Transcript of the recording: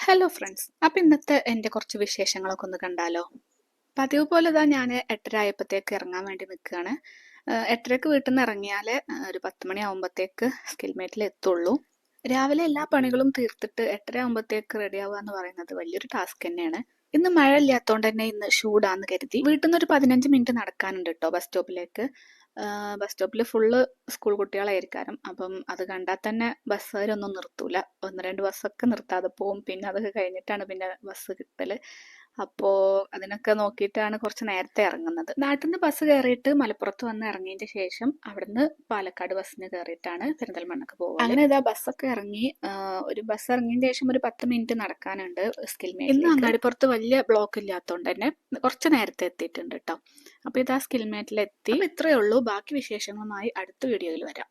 Hello friends, അപ്പം ഇന്നത്തെ എൻ്റെ കുറച്ച് വിശേഷങ്ങളൊക്കെ ഒന്ന് കണ്ടാലോ. പതിവ് പോലെ തന്നെ ഞാൻ 8:30 ആയപ്പോഴത്തേക്ക് ഇറങ്ങാൻ വേണ്ടി നിൽക്കുകയാണ്. 8:30ക്ക് വീട്ടിൽ നിന്ന് ഇറങ്ങിയാൽ ഒരു 10 മണി ആകുമ്പോഴത്തേക്ക് സ്കിൽമേറ്റിൽ എത്തുള്ളൂ. രാവിലെ എല്ലാ പണികളും തീർത്തിട്ട് 8:30 ആകുമ്പോഴത്തേക്ക് റെഡി ആവുക എന്ന് പറയുന്നത് വലിയൊരു ടാസ്ക് തന്നെയാണ്. ഇന്ന് മഴ ഇല്ലാത്തതുകൊണ്ട് തന്നെ ഇന്ന് ഷൂടാന്ന് കരുതി വീട്ടിൽ നിന്ന് ഒരു 15 മിനിറ്റ് നടക്കാനുണ്ട് കേട്ടോ ബസ് സ്റ്റോപ്പിലേക്ക്. ബസ് സ്റ്റോപ്പിൽ ഫുള്ള് സ്കൂൾ കുട്ടികളായിരിക്കാരം. അപ്പം അത് കണ്ടാൽ തന്നെ ബസ്സുകാരൊന്നും നിർത്തൂല. ഒന്ന് രണ്ട് ബസ്സൊക്കെ നിർത്താതെ പോവും. പിന്നെ അതൊക്കെ കഴിഞ്ഞിട്ടാണ് പിന്നെ ബസ് കിട്ടല്. അപ്പോൾ അതിനൊക്കെ നോക്കിയിട്ടാണ് കുറച്ച് നേരത്തെ ഇറങ്ങുന്നത്. നാട്ടിൽ നിന്ന് ബസ് കയറിയിട്ട് മലപ്പുറത്ത് വന്ന് ഇറങ്ങിയതിന്റെ ശേഷം അവിടുന്ന് പാലക്കാട് ബസ്സിന് കയറിയിട്ടാണ് പെരിന്തൽമണ്ണക്ക് പോകുക. അങ്ങനെ ഇതാ ബസ്സൊക്കെ ഇറങ്ങി. ഒരു ബസ് ഇറങ്ങിയതിന് ശേഷം ഒരു 10 മിനിറ്റ് നടക്കാനുണ്ട് സ്കിൽമേറ്റിലേക്ക്. ഇന്ന് അങ്ങാടിപ്പുറത്ത് വലിയ ബ്ലോക്ക് ഇല്ലാത്തതുകൊണ്ട് തന്നെ കുറച്ച് നേരത്തെ എത്തിയിട്ടുണ്ട് കേട്ടോ. അപ്പോൾ ഇതാ സ്കിൽമേറ്റിലെത്തി. അപ്പോൾ ഇത്രയേ ഉള്ളൂ. ബാക്കി വിശേഷങ്ങളുമായി അടുത്ത വീഡിയോയിൽ വരാം.